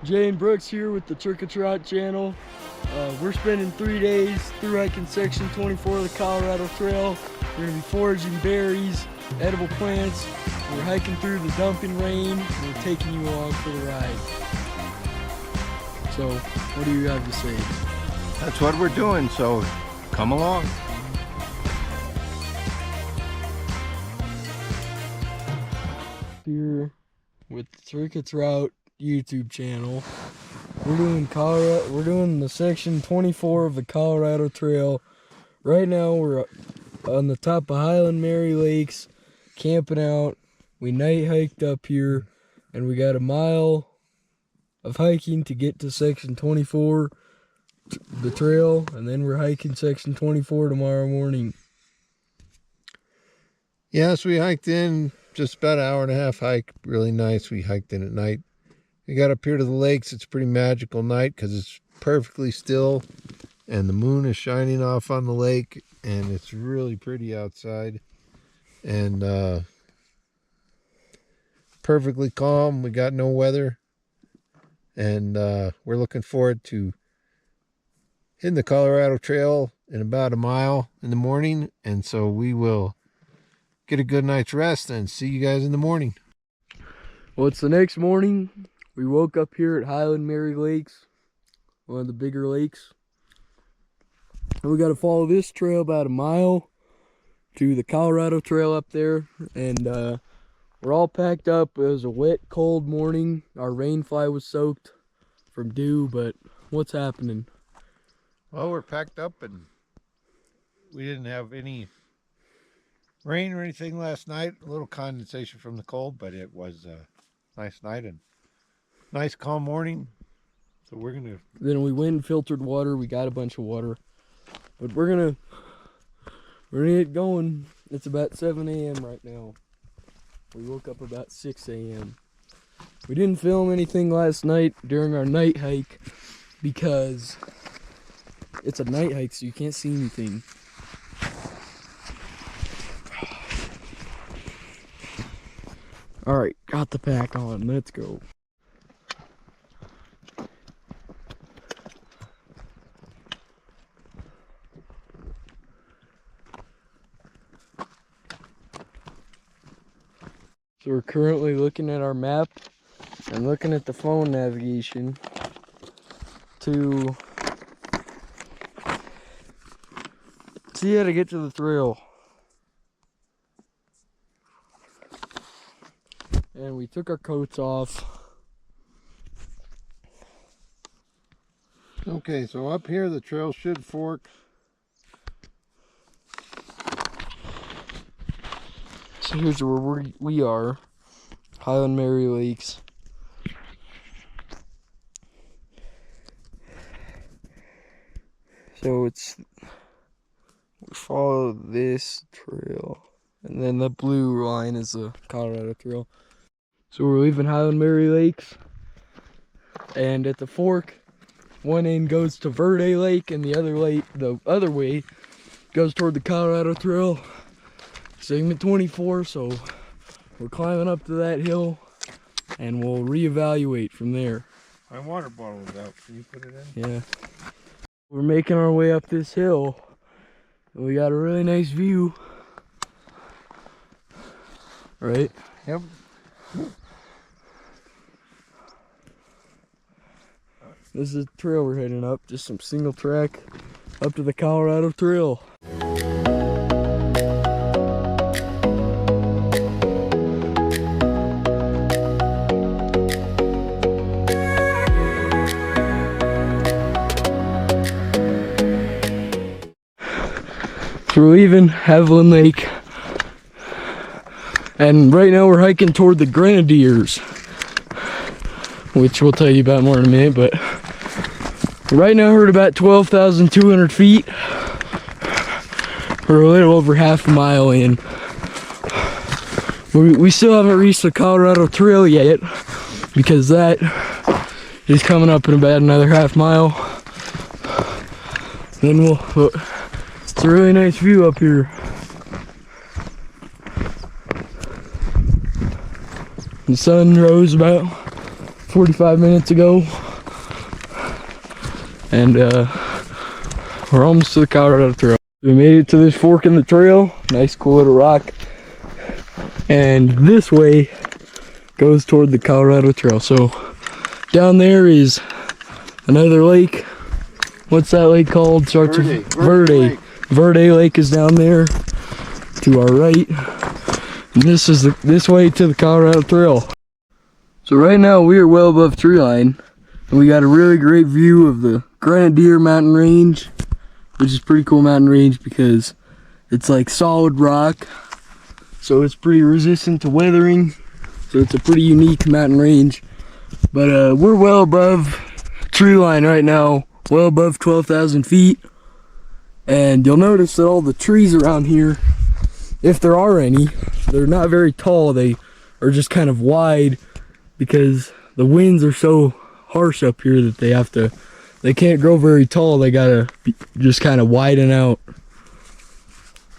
Jay and Brooks here with the Thruhiking channel. We're spending 3 days through hiking section 24 of the Colorado Trail. We're going to be foraging berries, edible plants. We're hiking through the dumping rain. And we're taking you along for the ride. So, what do you have to say? That's what we're doing, so come along. Here with the Thruhiking YouTube channel. We're doing the section 24 of the Colorado Trail. Right now we're on the top of Highland Mary Lakes, camping out. We night hiked up here, and we got a mile of hiking to get to section 24, the trail, and then we're hiking section 24 tomorrow morning. Yes, we hiked in just about an hour and a half hike. Really nice. We hiked in at night. We got up here to the lakes. It's a pretty magical night because it's perfectly still and the moon is shining off on the lake and it's really pretty outside and perfectly calm. We got no weather and we're looking forward to hitting the Colorado Trail in about a mile in the morning, and so we will get a good night's rest and see you guys in the morning. Well, it's the next morning. We woke up here at Highland Mary Lakes, one of the bigger lakes. And we got to follow this trail about a mile to the Colorado Trail up there. And we're all packed up. It was a wet, cold morning. Our rain fly was soaked from dew, but what's happening? Well, we're packed up and we didn't have any rain or anything last night. A little condensation from the cold, but it was a nice night and nice calm morning. So we're gonna Then we went and filtered water. We got a bunch of water, but we're gonna get going. It's about 7 a.m. right now. We woke up about 6 a.m. We didn't film anything last night during our night hike because it's a night hike, so you can't see anything. Alright, got the pack on. Let's go. So we're currently looking at our map and looking at the phone navigation to see how to get to the trail. And we took our coats off. Okay, so up here the trail should fork. So here's where we are, Highland Mary Lakes. So we follow this trail, and then the blue line is the Colorado Trail. So we're leaving Highland Mary Lakes, and at the fork, one end goes to Verde Lake, and the other way goes toward the Colorado Trail, segment 24. So we're climbing up to that hill, and we'll reevaluate from there. My water bottle is out. Can you put it in? Yeah. We're making our way up this hill, and we got a really nice view. Right? Yep. This is the trail we're heading up, just some single track up to the Colorado Trail. So we're leaving Haviland Lake, and right now we're hiking toward the Grenadiers, which we'll tell you about more in a minute. But right now we're at about 12,200 feet. We're a little over half a mile in. We still haven't reached the Colorado Trail yet, because that is coming up in about another half mile. Then it's a really nice view up here. The sun rose about 45 minutes ago. And we're almost to the Colorado Trail. We made it to this fork in the trail. Nice cool little rock. And this way goes toward the Colorado Trail. So down there is another lake. What's that lake called? Starts with Verde. Verde Lake is down there to our right. And this is this way to the Colorado Trail. So right now we are well above tree line, and we got a really great view of the Grenadier mountain range, which is pretty cool mountain range because it's like solid rock, so it's pretty resistant to weathering. So it's a pretty unique mountain range. But we're well above tree line right now, well above 12,000 feet. And you'll notice that all the trees around here, if there are any, they're not very tall. They are just kind of wide because the winds are so harsh up here that they can't grow very tall. They gotta just kind of widen out.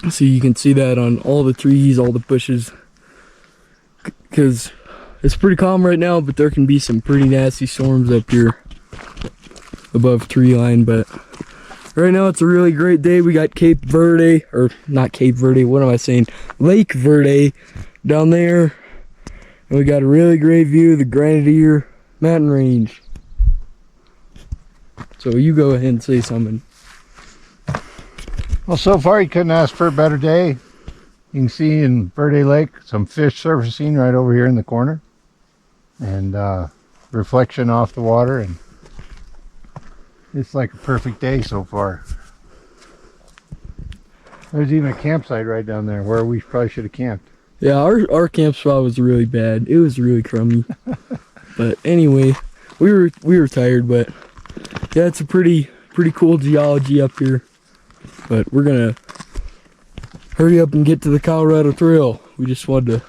So you can see that on all the trees, all the bushes, because it's pretty calm right now, but there can be some pretty nasty storms up here above tree line. But right now it's a really great day. We got Cape Verde, or not Cape Verde, what am I saying? Lake Verde down there. And we got a really great view of the Grenadier mountain range. So you go ahead and say something. Well, so far you couldn't ask for a better day. You can see in Verde Lake some fish surfacing right over here in the corner. And reflection off the water, and it's like a perfect day so far. There's even a campsite right down there where we probably should have camped. Yeah, our camp spot was really bad. It was really crummy. But anyway, we were tired, but yeah, it's a pretty cool geology up here. But we're gonna hurry up and get to the Colorado Trail. We just wanted to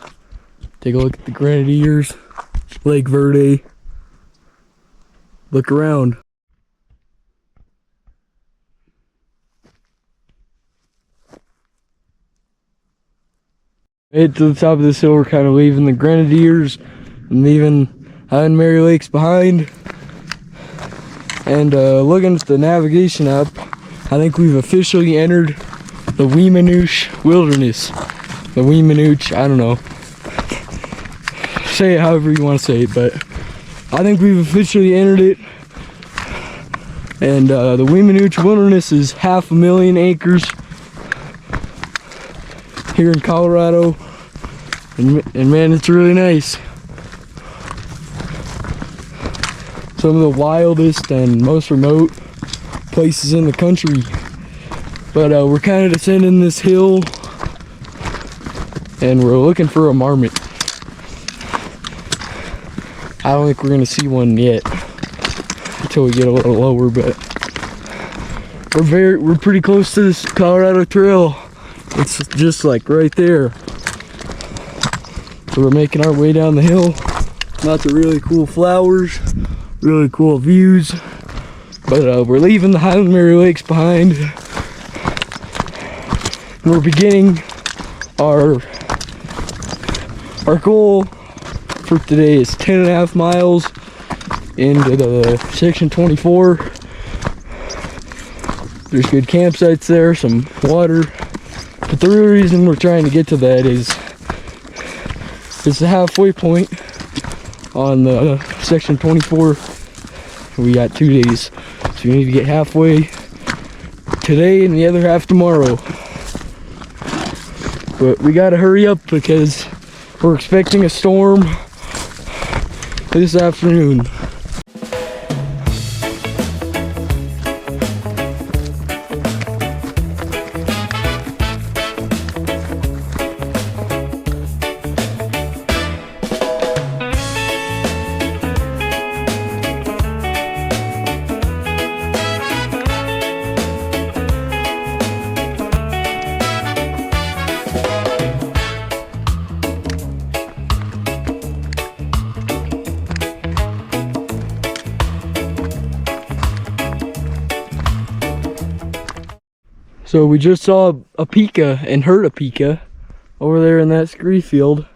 take a look at the Grenadiers, Lake Verde, look around. Made it to the top of this hill. We're kind of leaving the Grenadiers and leaving Highland Mary Lakes behind. And looking at the navigation app, I think we've officially entered the Weemanoosh Wilderness. The Weemanoosh, I don't know. Say it however you want to say it, but I think we've officially entered it. And the Weemanoosh Wilderness is 500,000 acres here in Colorado, and man, it's really nice. Some of the wildest and most remote places in the country. But we're kind of descending this hill, and we're looking for a marmot. I don't think we're gonna see one yet until we get a little lower, but we're pretty close to this Colorado Trail. It's just like right there. So we're making our way down the hill. Lots of really cool flowers, really cool views. But we're leaving the Highland Mary Lakes behind. And we're beginning our goal for today is 10.5 miles into the section 24. There's good campsites there, some water. But the real reason we're trying to get to that is it's the halfway point on the section 24. We got 2 days, so we need to get halfway today and the other half tomorrow. But we gotta hurry up because we're expecting a storm this afternoon. So we just saw a pika and heard a pika over there in that scree field,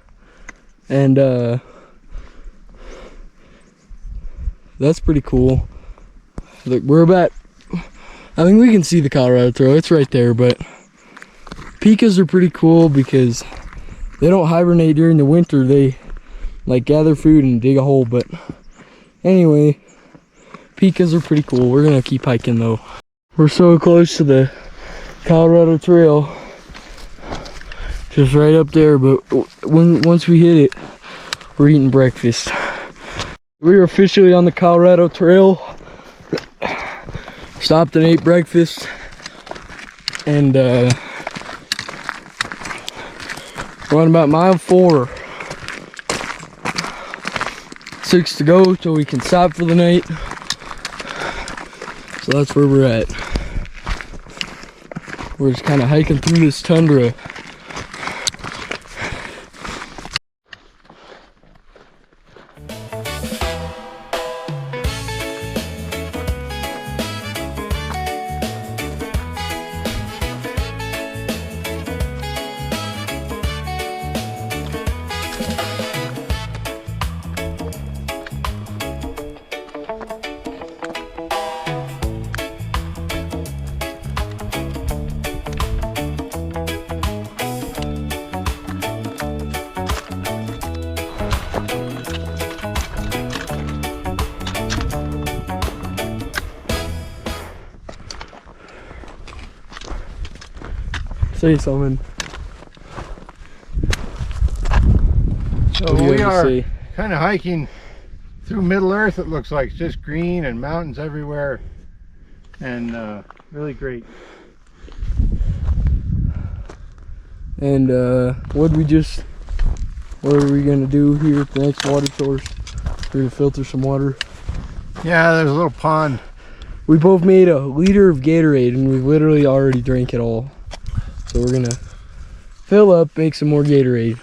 and That's pretty cool. Look, we're about, I mean, we can see the Colorado Trail. It's right there, but pikas are pretty cool because they don't hibernate during the winter. They like gather food and dig a hole. But anyway, pikas are pretty cool. We're gonna keep hiking though. We're so close to the Colorado Trail, just right up there. But once we hit it, we're eating breakfast. We are officially on the Colorado Trail. Stopped and ate breakfast, and we're on about mile 4. 6 to go till we can stop for the night. So that's where we're at. We're just kind of hiking through this tundra. Say something. So we are kind of hiking through Middle Earth, it looks like. It's just green and mountains everywhere, and really great. And what are we gonna do here at the next water source? We're gonna filter some water. Yeah, there's a little pond. We both made a liter of Gatorade and we literally already drank it all. So we're gonna fill up, make some more Gatorade.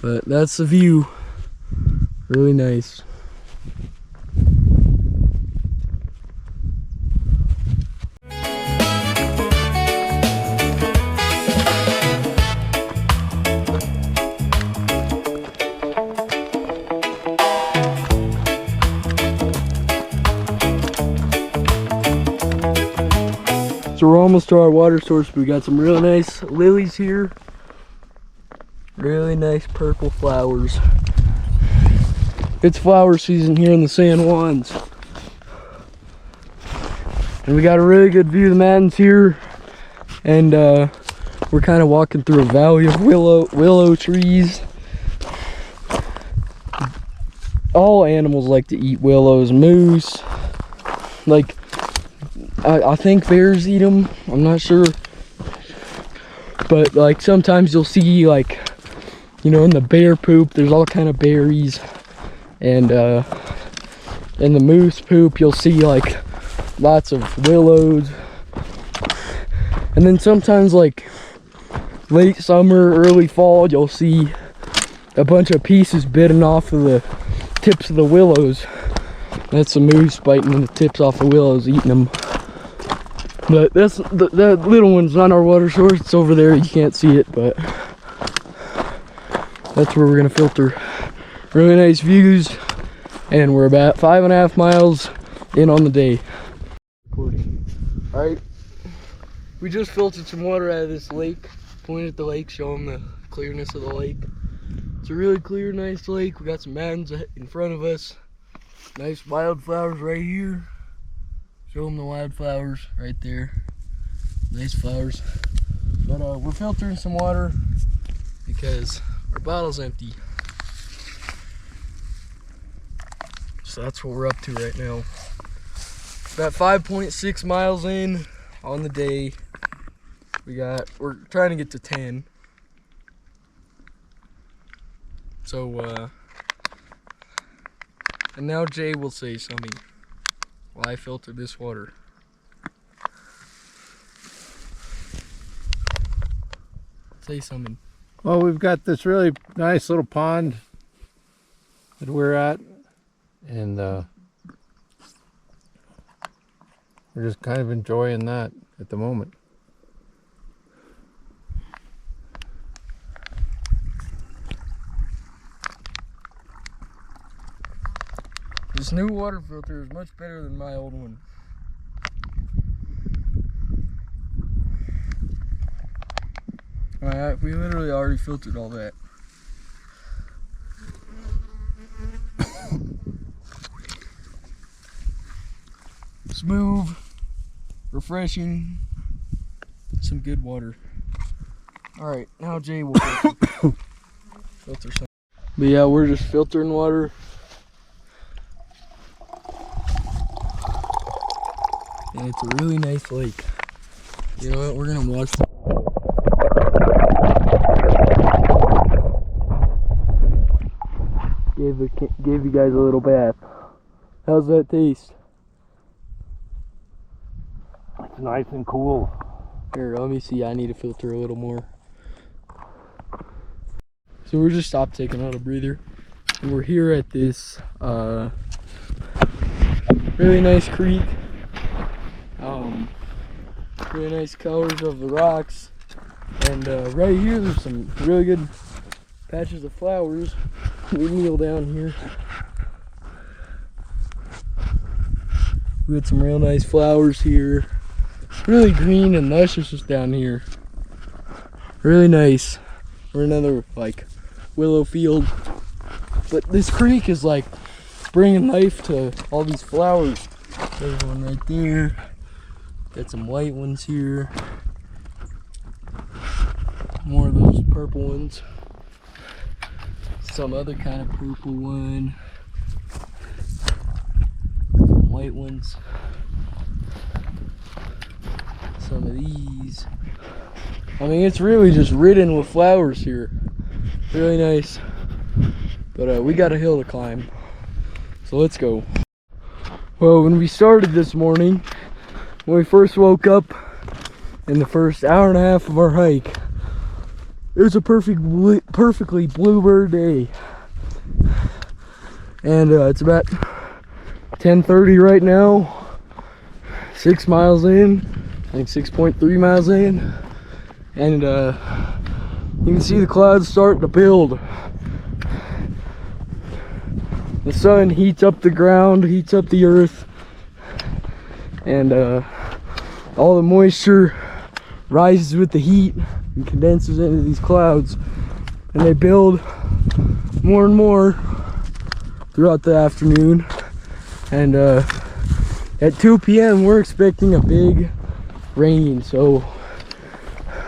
But that's the view. Really nice. So we're almost to our water source. We got some real nice lilies here. Really nice purple flowers. It's flower season here in the San Juans. And we got a really good view of the mountains here. And we're kind of walking through a valley of willow trees. All animals like to eat willows. Moose, like I think bears eat them, I'm not sure, but like sometimes you'll see, like, you know, in the bear poop there's all kind of berries, and in the moose poop you'll see like lots of willows. And then sometimes, like late summer, early fall, you'll see a bunch of pieces bitten off of the tips of the willows. That's the moose biting the tips off the willows, eating them. But that's the little one's not our water source. It's over there. You can't see it, but that's where we're gonna filter. Really nice views, and we're about 5.5 miles in on the day. All right, we just filtered some water out of this lake. Pointed at the lake, show them the clearness of the lake. It's a really clear, nice lake. We got some mountains in front of us. Nice wildflowers right here. Show them the wildflowers right there. Nice flowers. But we're filtering some water because our bottle's empty. So that's what we're up to right now. About 5.6 miles in on the day. We're trying to get to 10. So and now Jay will say something while I filter this water. Say something. Well, we've got this really nice little pond that we're at, and we're just kind of enjoying that at the moment. This new water filter is much better than my old one. We literally already filtered all that. Smooth, refreshing, some good water. Alright, now Jay will filter some. But yeah, we're just filtering water. And it's a really nice lake. You know what, we're gonna watch the Gave you guys a little bath. How's that taste? It's nice and cool. Here, let me see. I need to filter a little more. So we're just stopped taking out a breather. And we're here at this really nice creek. Really nice colors of the rocks. And right here there's some really good patches of flowers. We kneel down here. We had some real nice flowers here. Really green and luscious down here. Really nice. We're another like willow field. But this creek is like bringing life to all these flowers. There's one right there. Got some white ones here. More of those purple ones. Some other kind of purple one. Some white ones. Some of these. I mean, it's really just ridden with flowers here. Really nice. But we got a hill to climb. So let's go. Well, when we started this morning, when we first woke up in the first hour and a half of our hike, it was a perfectly bluebird day. And it's about 10:30 right now. 6 miles in. I think 6.3 miles in. And you can see the clouds starting to build. The sun heats up the ground, heats up the earth. And all the moisture rises with the heat and condenses into these clouds, and they build more and more throughout the afternoon. And at 2 p.m. we're expecting a big rain. So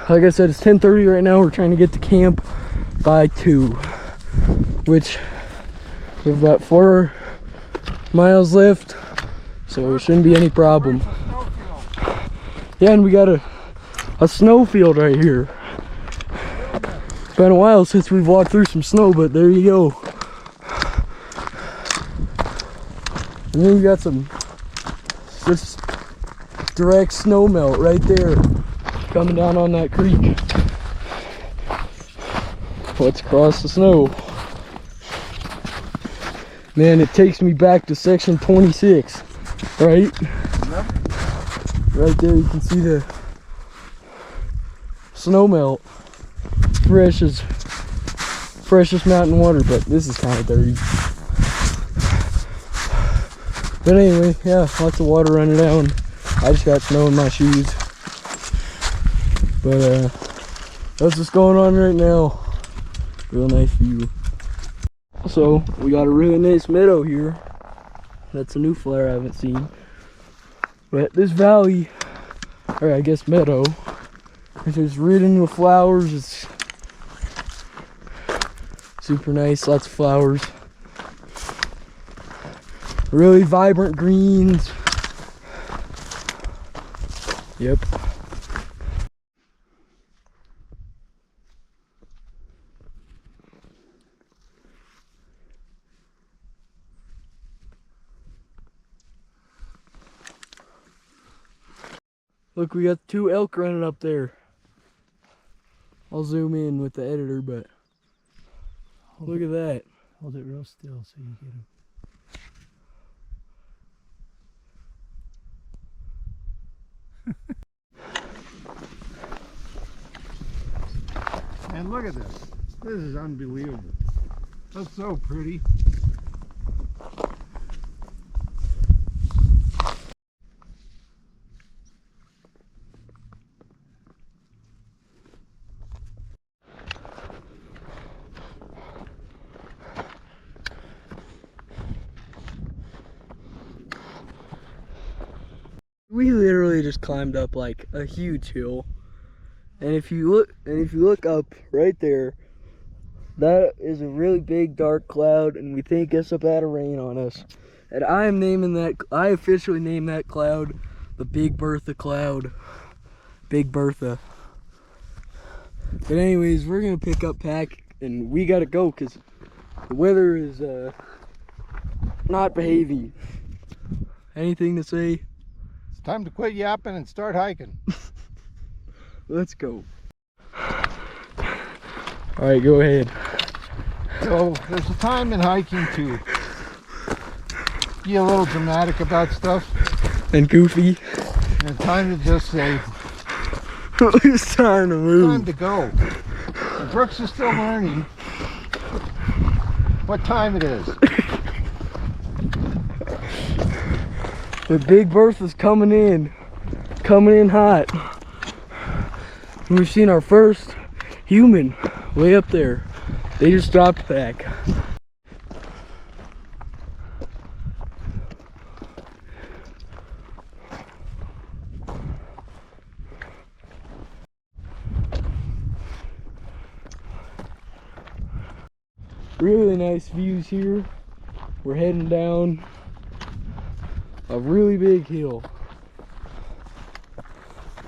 like I said, it's 10:30 right now. We're trying to get to camp by 2, which we have about 4 miles left, so it shouldn't be any problem. Yeah, and we got a snow field right here. It's been a while since we've walked through some snow, but there you go. And then we got some just direct snow melt right there coming down on that creek. Let's cross the snow. Man, it takes me back to section 26, right? Yep. Right there you can see the snow melt. Freshest mountain water, but this is kind of dirty. But anyway, yeah, lots of water running down. I just got snow in my shoes. But that's what's going on right now. Real nice view. So we got a really nice meadow here. That's a new flower I haven't seen. But this valley, or I guess meadow, is just ridden with flowers. It's super nice, lots of flowers. Really vibrant greens. Yep. Look, we got 2 elk running up there. I'll zoom in with the editor, but look at that. Hold it real still so you get them. And look at this. This is unbelievable. That's so pretty. we literally just climbed up like a huge hill. And if you look up right there, that is a really big dark cloud, and we think it's about to rain on us. And I officially named that cloud the Big Bertha cloud. Big Bertha. But anyways, we're gonna pick up pack and we gotta go because the weather is not behaving. Anything to say? It's time to quit yapping and start hiking. Let's go. Alright, go ahead. So there's a time in hiking to be a little dramatic about stuff. And goofy. And a time to just say, It's time to move. time to go. And Brooks is still learning what time it is. The Big Bertha's coming in hot. And we've seen our first human way up there. They just dropped back. Really nice views here. We're heading down a really big hill.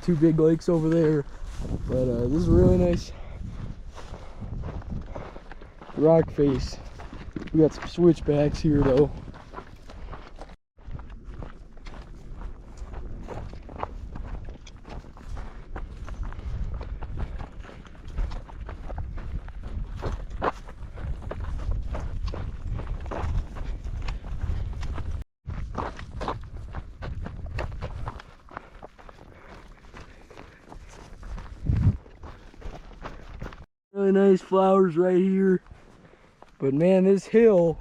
Two big lakes over there, but this is a really nice rock face. We got some switchbacks here though. Really nice flowers right here. But man, this hill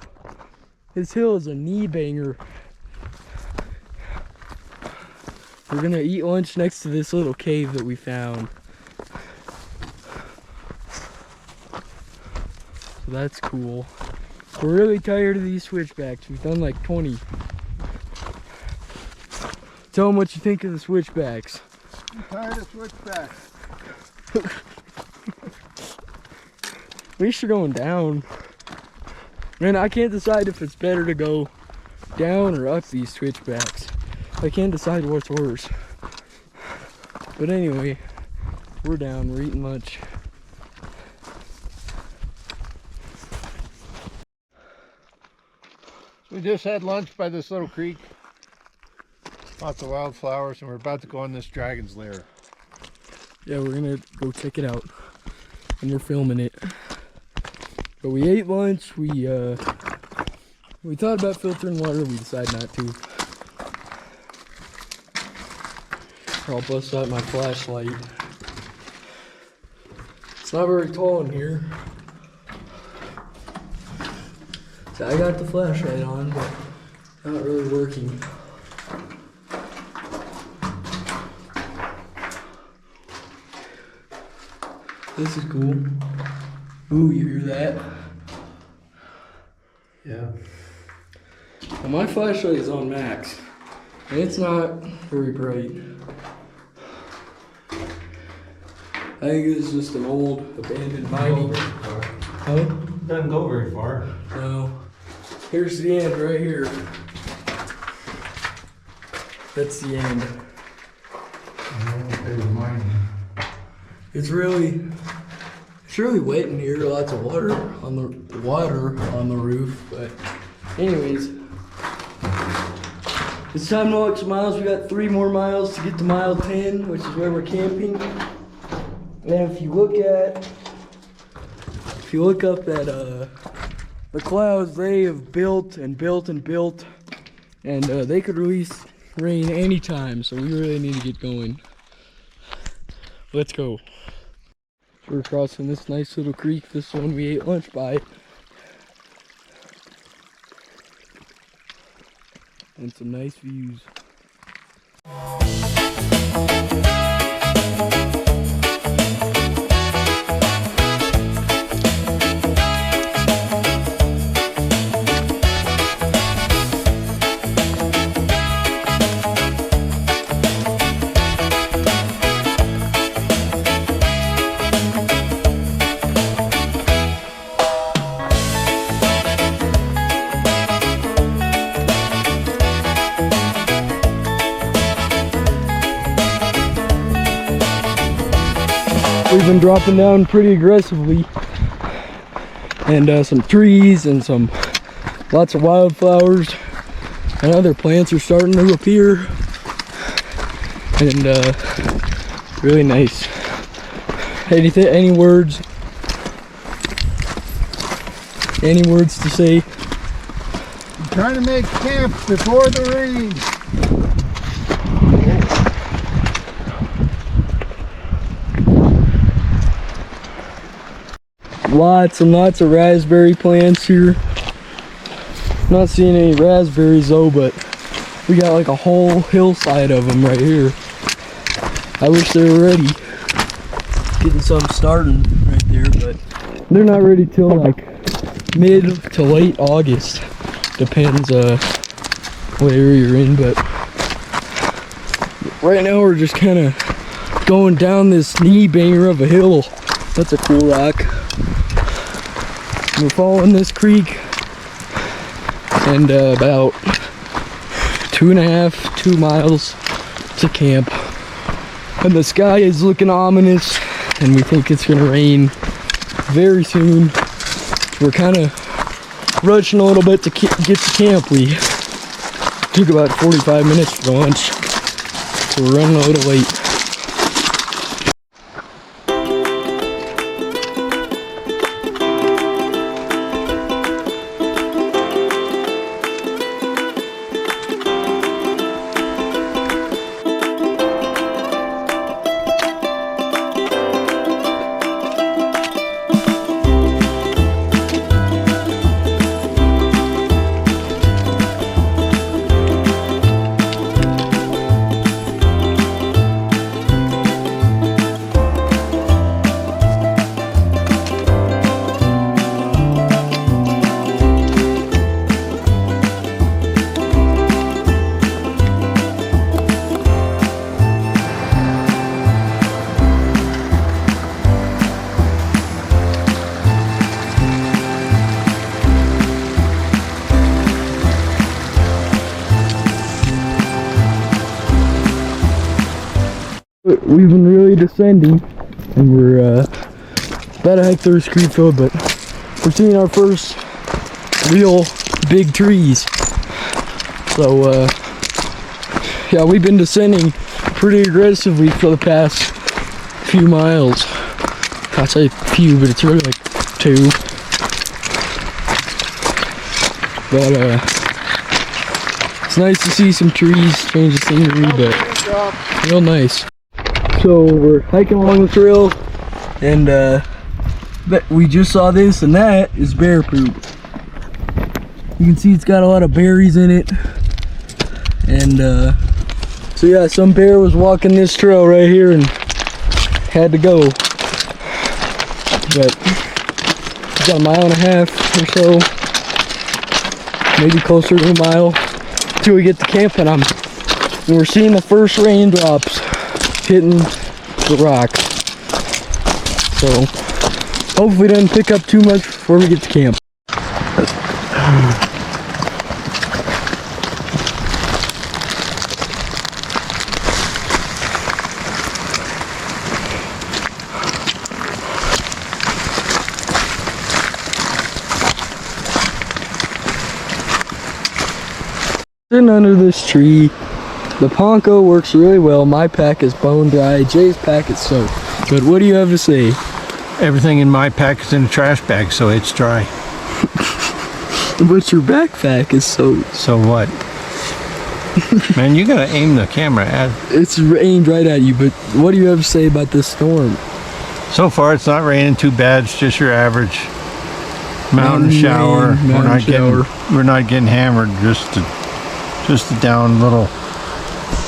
is a knee banger. We're gonna eat lunch next to this little cave that we found. So that's cool. We're really tired of these switchbacks. We've done like 20. Tell them what you think of the switchbacks. I'm tired of switchbacks. At least you're going down. Man, I can't decide if it's better to go down or up these switchbacks. I can't decide what's worse. But anyway, we're down, we're eating lunch. We just had lunch by this little creek. Lots of wildflowers, and we're about to go in this dragon's lair. Yeah, we're gonna go check it out. And we're filming it. But we ate lunch, we thought about filtering water, we decided not to. I'll bust out my flashlight. It's not very tall in here. So I got the flashlight on, but not really working. This is cool. Ooh, you hear that? Yeah. Well, my flashlight is on max, and it's not very bright. I think this is just an old, abandoned mining. Huh? Doesn't go very far. No. Here's the end right here. That's the end. It's really wet in here. Lots of water on the roof. But anyways, it's time to walk some miles. We got 3 more miles to get to mile 10, which is where we're camping. And if you look up at the clouds, they have built and built and built, and they could release rain anytime. So we really need to get going. Let's go. We're crossing this nice little creek. This one we ate lunch by. And some nice views. we've been dropping down pretty aggressively, and some trees and some lots of wildflowers and other plants are starting to appear, and really nice. Any words to say? I'm trying to make camp before the rain. Lots and lots of raspberry plants here. Not seeing any raspberries though, but we got like a whole hillside of them right here. I wish they were ready. Getting some starting right there, but they're not ready till like mid to late August. Depends what area you're in, but right now we're just kind of going down this knee banger of a hill. That's a cool rock. We're following this creek, and about 2 miles to camp, and the sky is looking ominous, and we think it's gonna rain very soon. We're kind of rushing a little bit to get to camp. We took about 45 minutes for lunch, so we're running a little late. We've been really descending, and we're about to hike through this creek field, but we're seeing our first real big trees. So yeah, we've been descending pretty aggressively for the past few miles. I say few, but it's really like 2. But it's nice to see some trees, change the scenery, but real nice. So we're hiking along the trail, and we just saw this, and that is bear poop. You can see it's got a lot of berries in it, and so yeah, some bear was walking this trail right here and had to go. But it's got 1.5 miles or so, maybe closer to 1 mile, till we get to camp, and we're seeing the first raindrops hitting the rocks. So hopefully it doesn't pick up too much before we get to camp. Sitting under this tree. The Ponko works really well. My pack is bone dry. Jay's pack is soaked. But what do you have to say? Everything in my pack is in a trash bag, so it's dry. But your backpack is soaked. So what? Man, you gotta aim the camera at. It's aimed right at you, but what do you have to say about this storm? So far, it's not raining too bad. It's just your average mountain shower. We're not getting hammered. Just a down little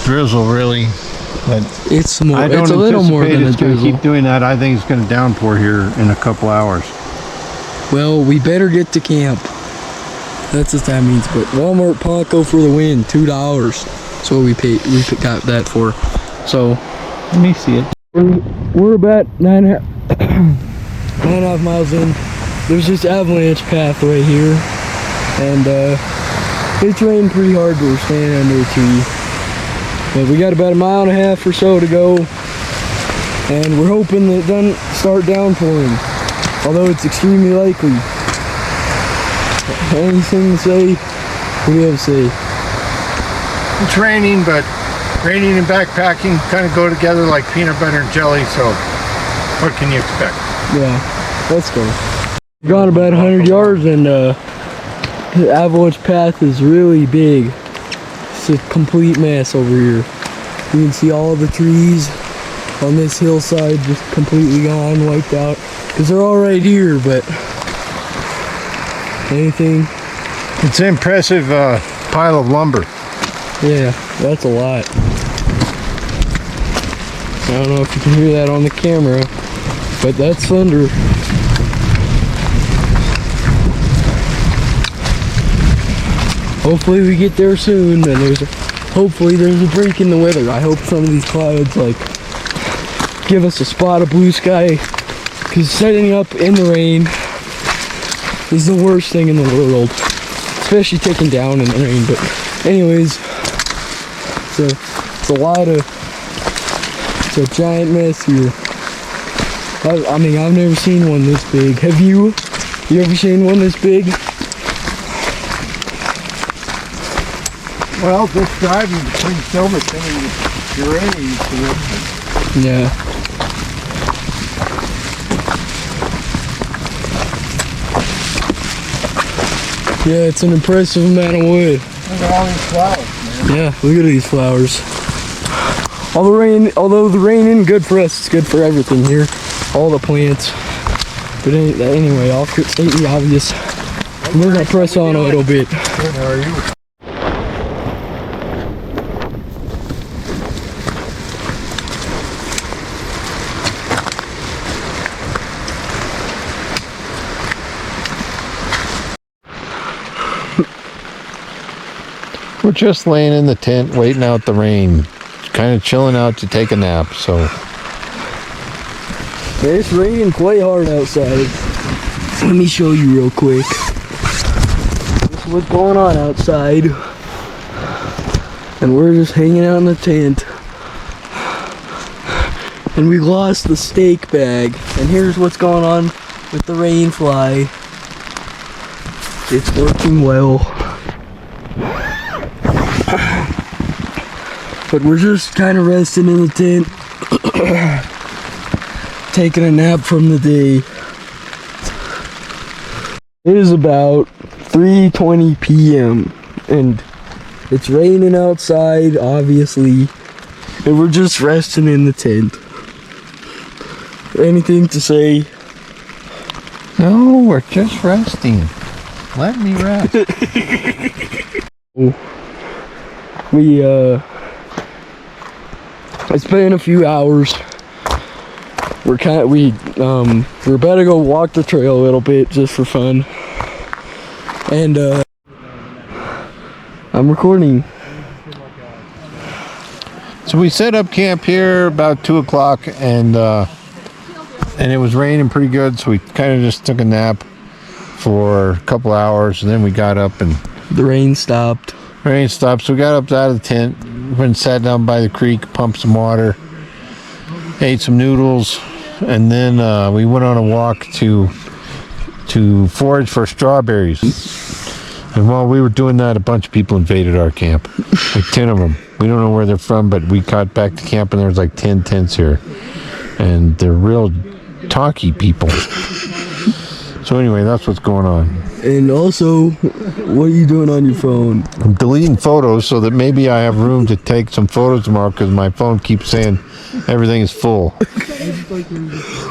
drizzle, really. But it's a little more than a drizzle. Keep doing that. I think it's going to downpour here in a couple hours. Well, we better get to camp. That's what that means. But Walmart Ponko for the win, $2. That's what we got that for. So let me see it. We're about 9.5 miles in. There's this avalanche path right here, and it's raining pretty hard, but we're standing under a tree. But we got about 1.5 miles or so to go, And we're hoping that it doesn't start downpouring, although it's extremely likely. Anything to say? What do you have to say? It's raining, but raining and backpacking kind of go together like peanut butter and jelly, so what can you expect? Yeah, let's go. We've gone about 100 yards and the avalanche path is really big. It's a complete mess over here. You can see all the trees on this hillside just completely gone, wiped out. Because they're all right here, but anything? It's an impressive pile of lumber. Yeah, that's a lot. I don't know if you can hear that on the camera, but that's thunder. Hopefully we get there soon, and hopefully there's a break in the weather. I hope some of these clouds like give us a spot of blue sky, because setting up in the rain is the worst thing in the world, especially taking down in the rain. But anyways, it's a giant mess here. I mean, I've never seen one this big. Have you? You ever seen one this big? Well, just driving between Silverton and Gray, Yeah. Yeah, it's an impressive amount of wood. Look at all these flowers, man. Yeah, look at these flowers. Although the rain isn't good for us, it's good for everything here. All the plants. But anyway, I'll state the obvious. We're gonna press on a little bit. Good, how are you? We're just laying in the tent, waiting out the rain. Kind of chilling out to take a nap, so. It's raining quite hard outside. Let me show you real quick. This is what's going on outside. And we're just hanging out in the tent. And we lost the steak bag. And here's what's going on with the rain fly. It's working well. But we're just kind of resting in the tent. Taking a nap from the day. It is about 3:20 p.m. and it's raining outside, obviously, and we're just resting in the tent. Anything to say? No, we're just resting. Let me rest. It's been a few hours. We're about to go walk the trail a little bit just for fun. And I'm recording. So we set up camp here about 2 o'clock, and it was raining pretty good, so we kind of just took a nap for a couple hours, and then we got up and the rain stopped. Rain stopped, so we got up out of the tent, went and sat down by the creek, pumped some water, ate some noodles, and then we went on a walk to forage for strawberries. And while we were doing that, a bunch of people invaded our camp, like 10 of them. We don't know where they're from, but we got back to camp and there was like 10 tents here, and they're real talky people. So anyway, that's what's going on. And also, what are you doing on your phone? I'm deleting photos so that maybe I have room to take some photos tomorrow, because my phone keeps saying everything is full.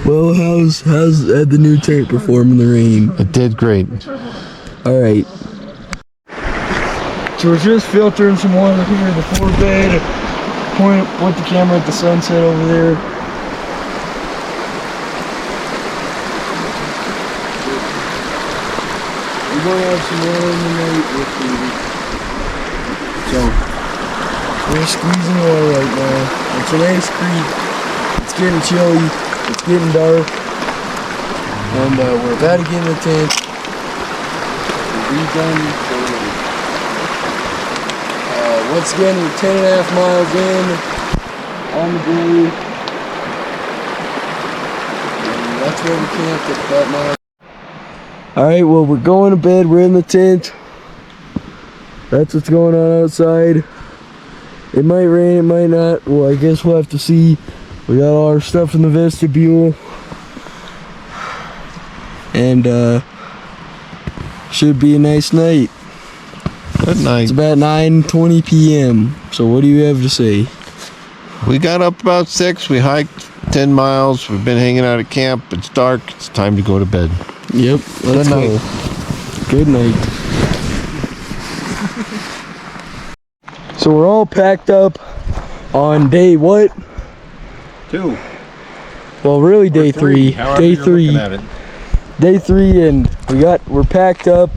Well, how's the new tent perform in the rain? It did great. All right. So we're just filtering some water here before bed. Point the camera at the sunset over there. We're going to have some water in the night with me. So, we're squeezing water right now. It's a nice creek. It's getting chilly. It's getting dark. And we're about to get in the tent. We'll be done for once again, we're 10.5 miles in on the day. that's where we camped at that night. Alright, well, we're going to bed. We're in the tent. That's what's going on outside. It might rain, it might not. Well, I guess we'll have to see. We got all our stuff in the vestibule. And, should be a nice night. Good night. It's about 9:20 p.m. So what do you have to say? We got up about 6. We hiked 10 miles. We've been hanging out at camp. It's dark. It's time to go to bed. Yep. Let's Good night. go. Good night. So we're all packed up on day what? 2. Well, really day 3. Day 3. Day 3, and we're packed up.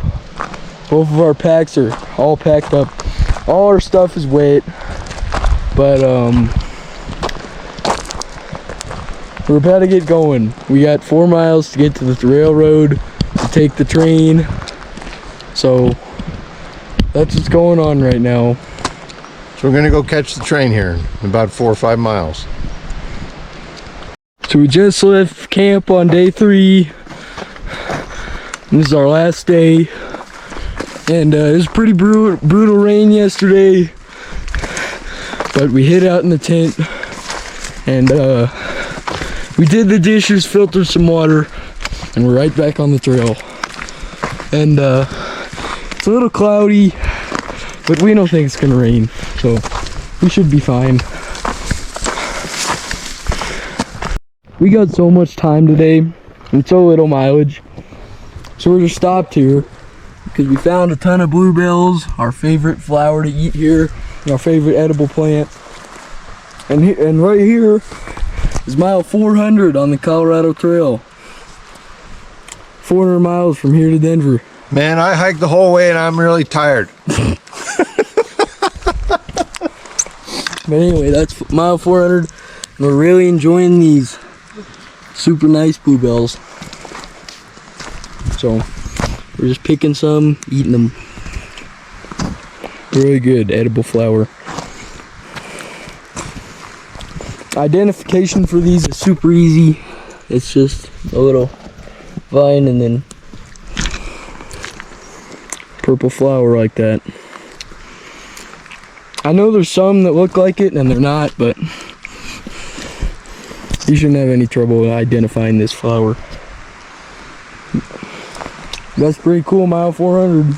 Both of our packs are all packed up. All our stuff is wet, but we're about to get going. We got 4 miles to get to the railroad to take the train. So that's what's going on right now. So we're gonna go catch the train here in about 4 or 5 miles. So we just left camp on day 3. This is our last day. And it was pretty brutal rain yesterday. But we hid out in the tent. And we did the dishes, filtered some water, and we're right back on the trail. And it's a little cloudy, but we don't think it's gonna rain. So we should be fine. We got so much time today and so little mileage. So we're just stopped here because we found a ton of bluebells, our favorite flower to eat here, our favorite edible plant. And right here is mile 400 on the Colorado Trail. 400 miles from here to Denver. Man, I hiked the whole way and I'm really tired. But anyway, that's mile 400. And we're really enjoying these super nice bluebells. So we're just picking some, eating them. Really good edible flower. Identification for these is super easy. It's just a little vine and then purple flower like that. I know there's some that look like it and they're not, but you shouldn't have any trouble identifying this flower. That's pretty cool, mile 400.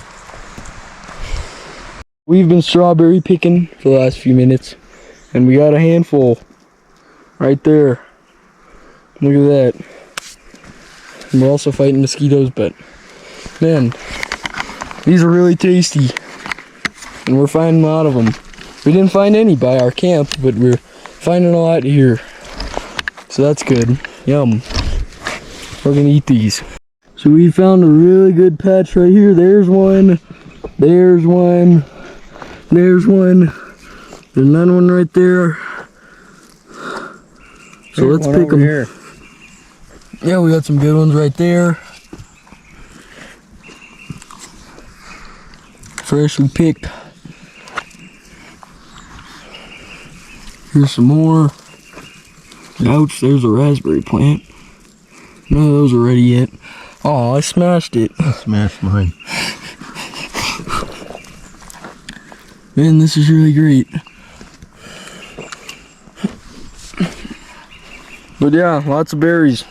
We've been strawberry picking for the last few minutes, and we got a handful right there. Look at that. And we're also fighting mosquitoes, but man, these are really tasty, and we're finding a lot of them. We didn't find any by our camp, but we're finding a lot here, so that's good. Yum. We're gonna eat these. So we found a really good patch right here. There's one, there's one, there's one. There's another one right there. So let's pick them. Here. Yeah, we got some good ones right there. Freshly picked. Here's some more. Ouch, there's a raspberry plant. None of those are ready yet. Oh, I smashed it. I smashed mine. Man, this is really great. But yeah, lots of berries.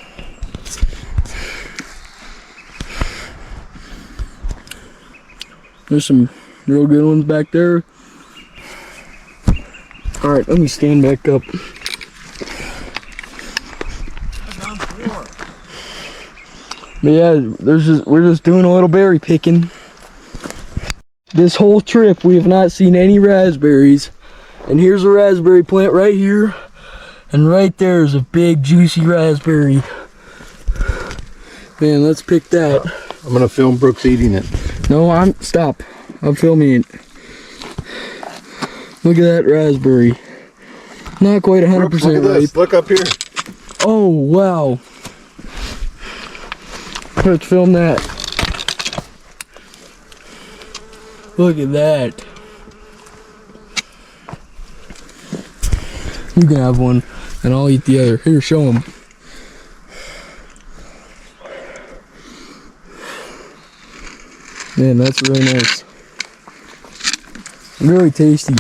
There's some real good ones back there. Alright, let me stand back up. But yeah, we're just doing a little berry picking. This whole trip we have not seen any raspberries. And here's a raspberry plant right here. And right there is a big juicy raspberry. Man, let's pick that. I'm gonna film Brooks eating it. No, stop. I'm filming it. Look at that raspberry. Not quite 100% ripe. Look up here. Oh, wow. Let's film that. Look at that. You can have one, and I'll eat the other. Here, show them. Man, that's really nice. Really tasty.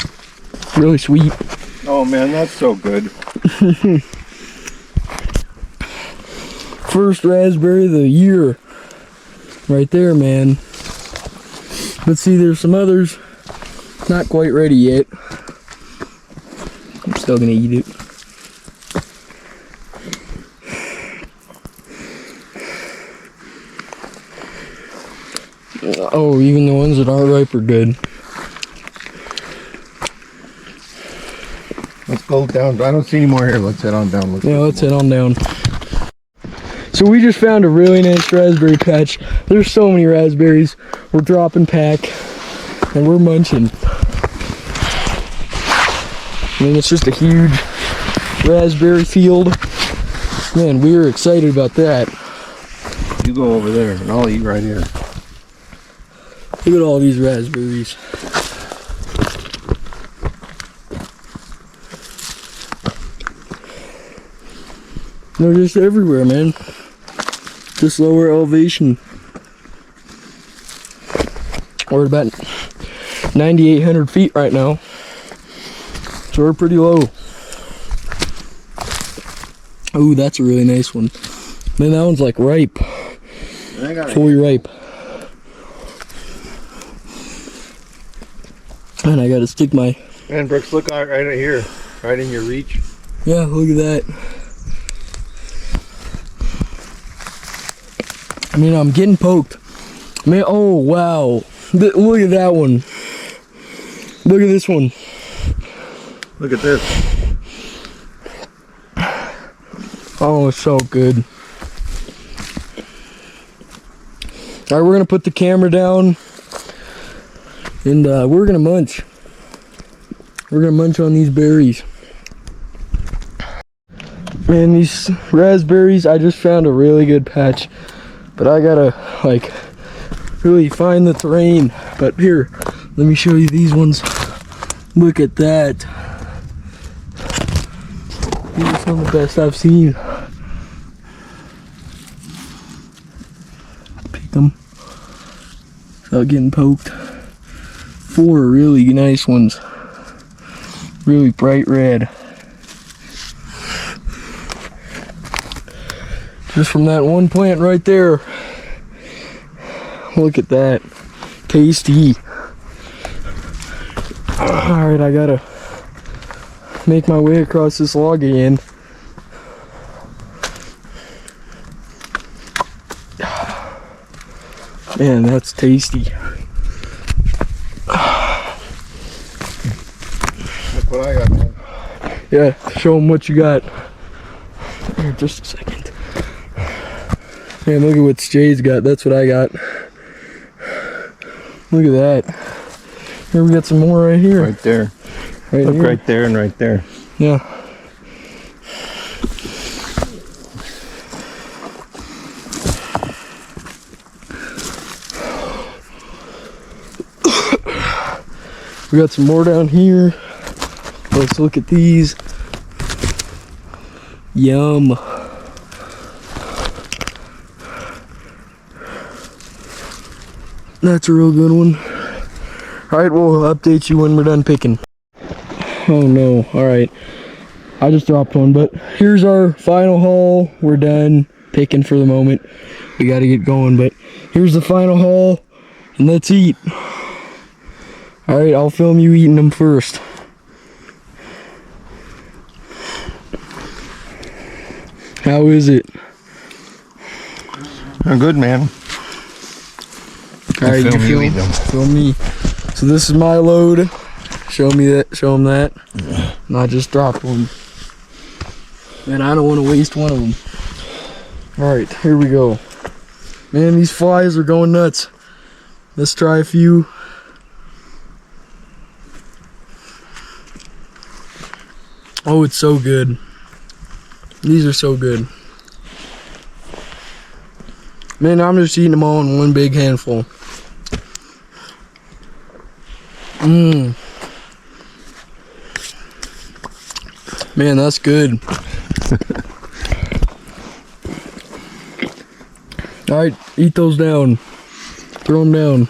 Really sweet. Oh man, that's so good. First raspberry of the year. Right there, man. Let's see, there's some others. Not quite ready yet. I'm still gonna eat it. Oh, even the ones that aren't ripe are good. Let's go down. I don't see any more here. Let's head on down. Let's head on down. So we just found a really nice raspberry patch. There's so many raspberries. We're dropping pack and we're munching. I mean, it's just a huge raspberry field. Man, we were excited about that. You go over there and I'll eat right here. Look at all these raspberries. They're just everywhere, man. Just lower elevation. We're at about 9,800 feet right now. So we're pretty low. Ooh, that's a really nice one. Man, that one's like ripe. Fully ripe. And I gotta stick my... Man, Brooks, look right here. Right in your reach. Yeah, look at that. I mean, I'm getting poked. Man, oh, wow. Look at that one. Look at this one. Look at this. Oh, it's so good. All right, we're gonna put the camera down and we're gonna munch. We're gonna munch on these berries. Man, these raspberries, I just found a really good patch, but I gotta like really find the terrain. But here, let me show you these ones. Look at that. These are some of the best I've seen. Pick them without getting poked. 4 really nice ones. Really bright red. Just from that one plant right there. Look at that. Tasty. Alright, I gotta make my way across this log again. Man, that's tasty. Look what I got, man. Yeah, show them what you got. Here, just a second. Man, look at what Jay's got. That's what I got. Look at that. Here, we got some more right here. Right there. Right Look, here. right there and right there. Yeah. We got some more down here. Let's look at these. Yum. That's a real good one. Alright, we'll update you when we're done picking. Oh no, alright. I just dropped one, but here's our final haul. We're done picking for the moment. We gotta get going, but here's the final haul, and let's eat. Alright, I'll film you eating them first. How is it? Good, man. Alright, you film me. So this is my load. Show me that, show them that. And I just dropped one. And I don't want to waste one of them. Alright, here we go. Man, these flies are going nuts. Let's try a few. Oh, it's so good. These are so good. Man, I'm just eating them all in one big handful. Mmm. Man, that's good. Alright, eat those down. Throw them down.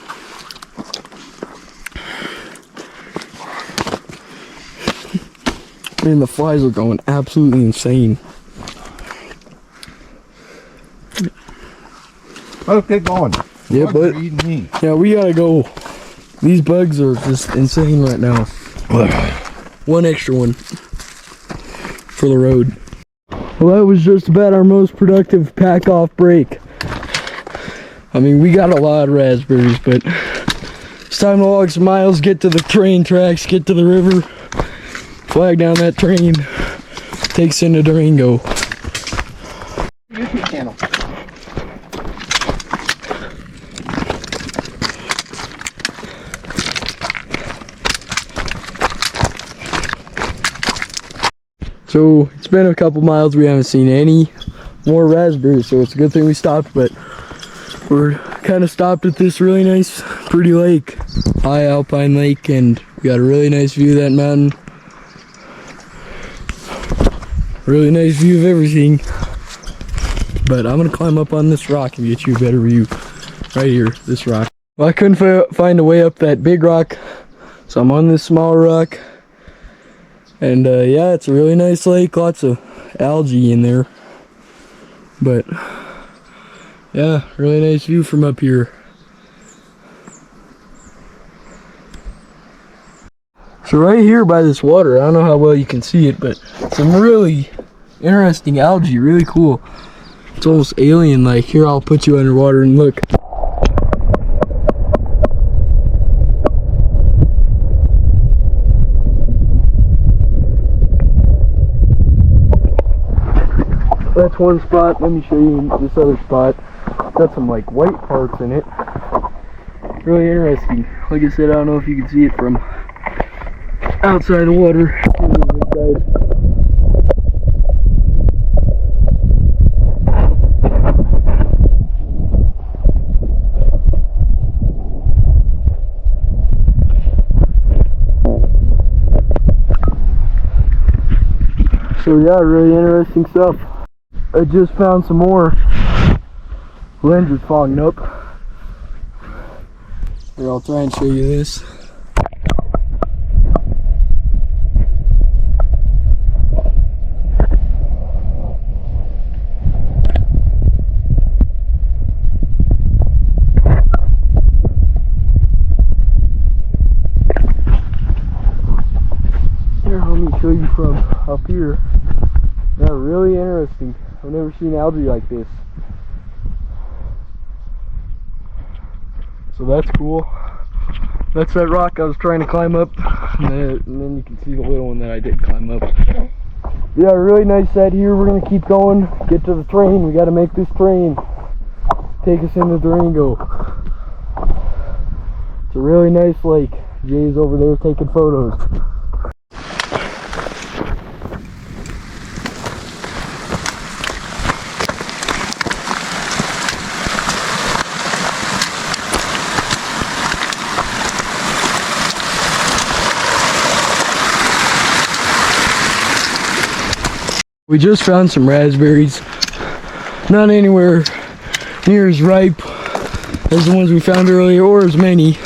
Man, the flies are going absolutely insane. Let's get going. Yeah, Bugs but are eating me. yeah, we gotta go. These bugs are just insane right now. One extra one for the road. Well, that was just about our most productive pack off break. I mean, we got a lot of raspberries, but it's time to walk some miles, get to the train tracks, get to the river, flag down that train, takes into Durango. YouTube channel. So it's been a couple miles, we haven't seen any more raspberries, so it's a good thing we stopped, but we're kind of stopped at this really nice, pretty lake, high alpine lake, and we got a really nice view of that mountain. Really nice view of everything. But I'm gonna climb up on this rock and get you a better view. Right here, this rock. Well, I couldn't find a way up that big rock, so I'm on this small rock. And yeah, it's a really nice lake, lots of algae in there. But yeah, really nice view from up here. So right here by this water, I don't know how well you can see it, but some really interesting algae, really cool. It's almost alien-like. Here, I'll put you underwater and look. That's one spot. Let me show you this other spot. Got some like white parts in it. Really interesting. Like I said, I don't know if you can see it from outside the water. So yeah, really interesting stuff. I just found some more. Lens is fogging up. Here, I'll try and show you this. Here, let me show you from up here. Yeah, really interesting. I've never seen algae like this. So that's cool. That's that rock I was trying to climb up. And then you can see the little one that I did climb up. Yeah, really nice set here. We're going to keep going. Get to the train. We got to make this train take us into Durango. It's a really nice lake. Jay's over there taking photos. We just found some raspberries. Not anywhere near as ripe as the ones we found earlier, or as many,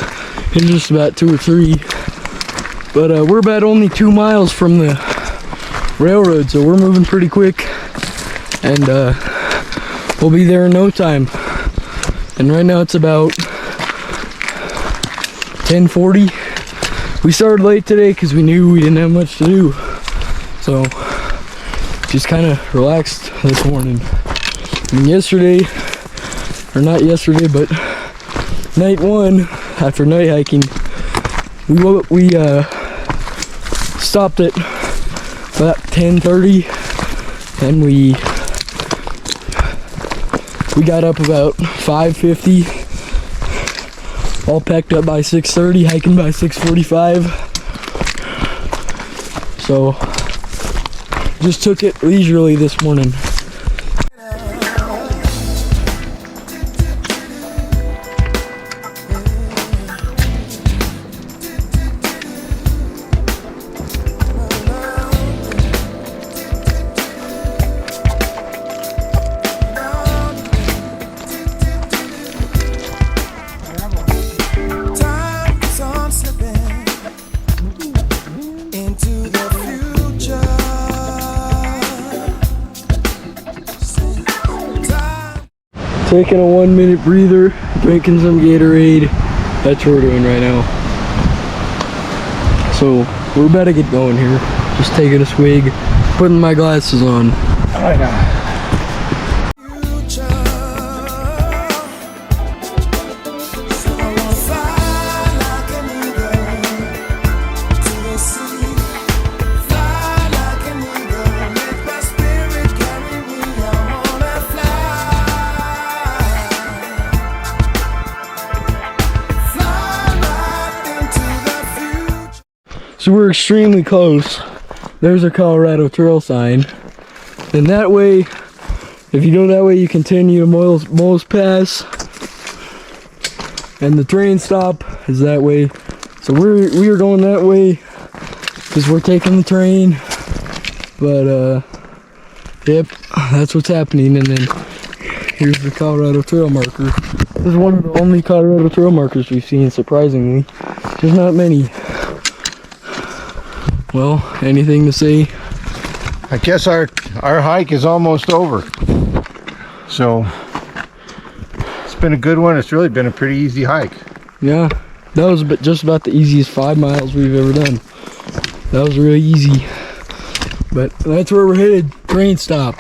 in just about 2 or 3. But we're about only 2 miles from the railroad, so we're moving pretty quick. And we'll be there in no time. And right now it's about 10:40. We started late today because we knew we didn't have much to do. So just kind of relaxed this morning. And yesterday, or not yesterday, but night one after night hiking, we stopped at about 10:30, and we got up about 5:50, all packed up by 6:30, hiking by 6:45. So just took it leisurely this morning. Time is on slipping into the future. Taking a 1-minute breather, drinking some Gatorade. That's what we're doing right now. So we're about to get going here. Just taking a swig, putting my glasses on. So we're extremely close. There's a Colorado Trail sign. And that way, if you go that way, you continue to Moles Pass. And the train stop is that way. So we are going that way because we're taking the train. But yep, that's what's happening. And then here's the Colorado Trail marker. This is one of the only Colorado Trail markers we've seen, surprisingly. There's not many. Well, anything to say? I guess our hike is almost over. So it's been a good one. It's really been a pretty easy hike. Yeah, that was just about the easiest 5 miles we've ever done. That was really easy. But that's where we're headed, train stop.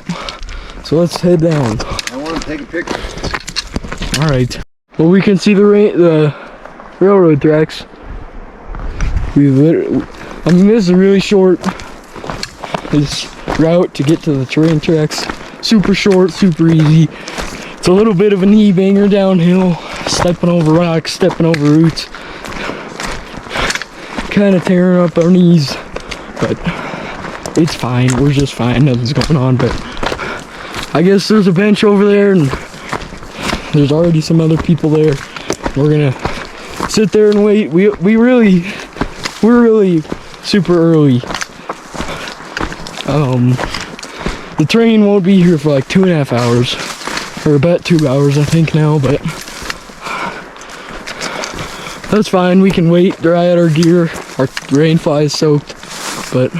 So let's head down. I want to take a picture. All right. Well, we can see the railroad tracks. I mean, this is a really short route to get to the train tracks. Super short, super easy. It's a little bit of a knee banger downhill, stepping over rocks, stepping over roots. Kind of tearing up our knees, but it's fine. We're just fine. Nothing's going on, but I guess there's a bench over there and there's already some other people there. We're gonna sit there and wait. We're really super early. The train won't be here for like 2.5 hours, or about 2 hours I think now, but that's fine. We can wait, dry out our gear. Our rain fly is soaked, but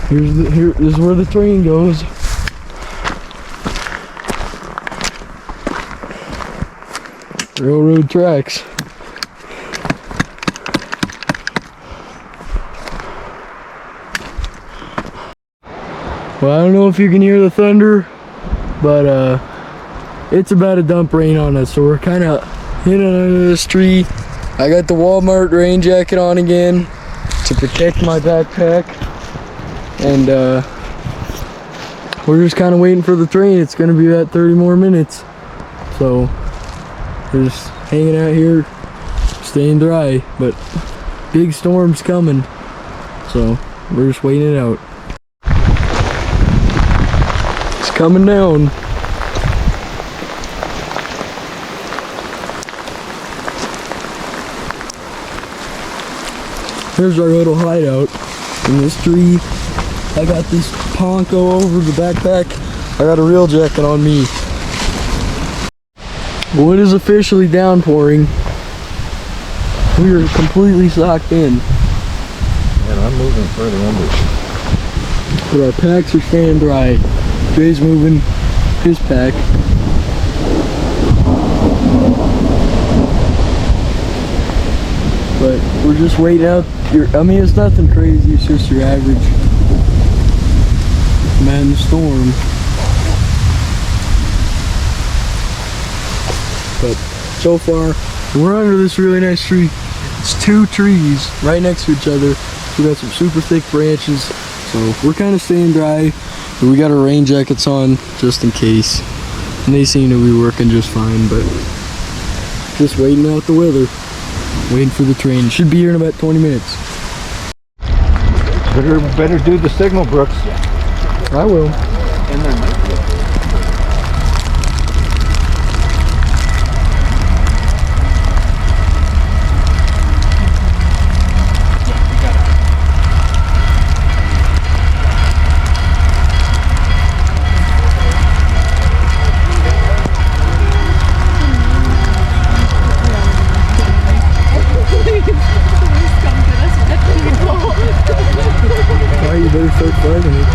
this is where the train goes. Railroad tracks. Well, I don't know if you can hear the thunder, but it's about to dump rain on us, so we're kind of hidden under this tree. I got the Walmart rain jacket on again to protect my backpack, and we're just kind of waiting for the train. It's going to be about 30 more minutes, so we're just hanging out here, staying dry, but big storm's coming, so we're just waiting it out. Coming down. Here's our little hideout in this tree. I got this poncho over the backpack. I got a real jacket on me. Well, it is officially downpouring. We are completely socked in. Man, I'm moving further under. But our packs are staying dry. Jay's moving his pack. But we're just waiting out. I mean, it's nothing crazy. It's just your average man storm. But so far, we're under this really nice tree. It's 2 trees right next to each other. We got some super thick branches, so we're kind of staying dry. But we got our rain jackets on just in case, and they seem to be working just fine. But just waiting out the weather, waiting for the train. Should be here in about 20 minutes. Better do the signal, Brooks. I will. And there might be You better start finding it.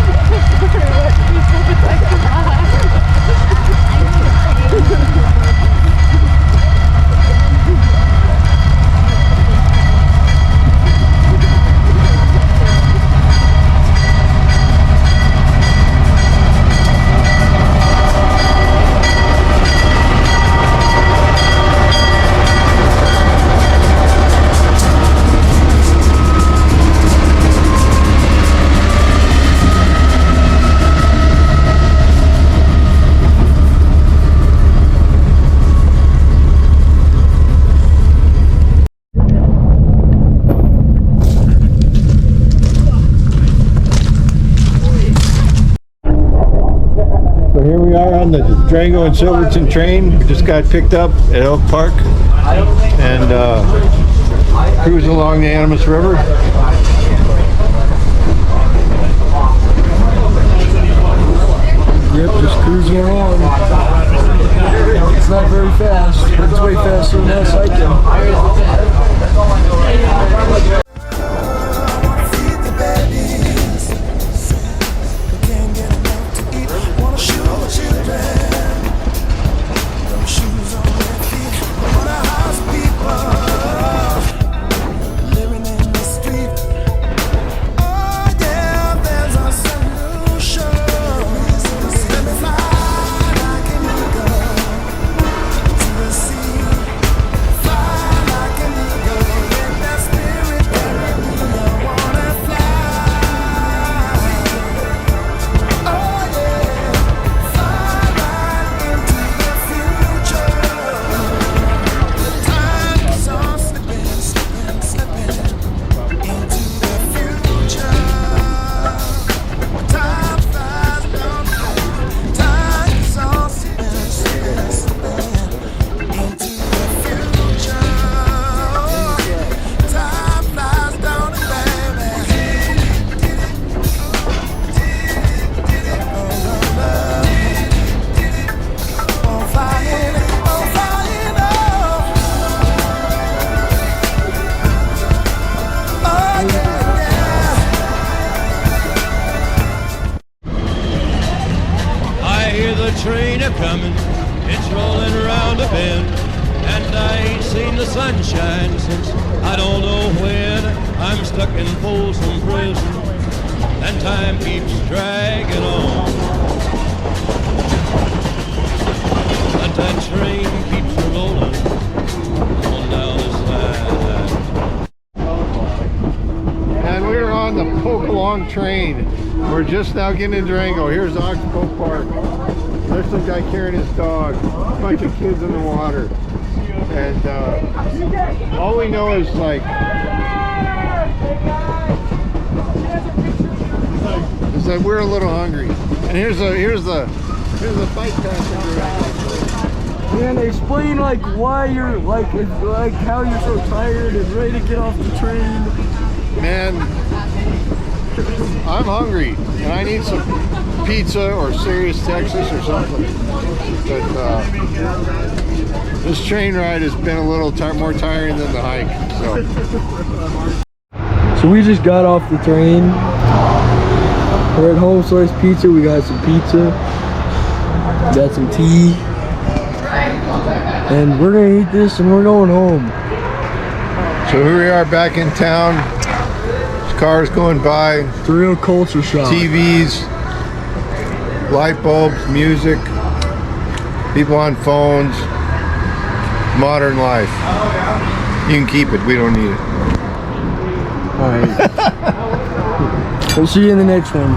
the Durango and Silverton train. We just got picked up at Elk Park and cruising along the Animas River. Yep, just cruising along. It's not very fast, but it's way faster than us hiking. Train a-comin', it's rollin' around a bend, and I ain't seen the sunshine since I don't know when. I'm stuck in Folsom Prison, and time keeps dragging on. But that train keeps a-rollin' on down the side. And we're on the Poke-along train. We're just now getting in Durango. Here's Oxbow Park. There's some guy carrying his dog, a bunch of kids in the water, and all we know is like is that we're a little hungry. And here's the bike passenger. Man, explain like why you're like how you're so tired and ready to get off the train. Man, I'm hungry and I need some pizza or Sirius, Texas or something. But this train ride has been a little more tiring than the hike. So we just got off the train. We're at Home Slice Pizza. We got some pizza. We got some tea. And we're gonna eat this and we're going home. So here we are back in town. There's cars going by. It's a real culture shock. TVs. Light bulbs, music, people on phones, modern life. You can keep it, we don't need it. Alright. We'll see you in the next one.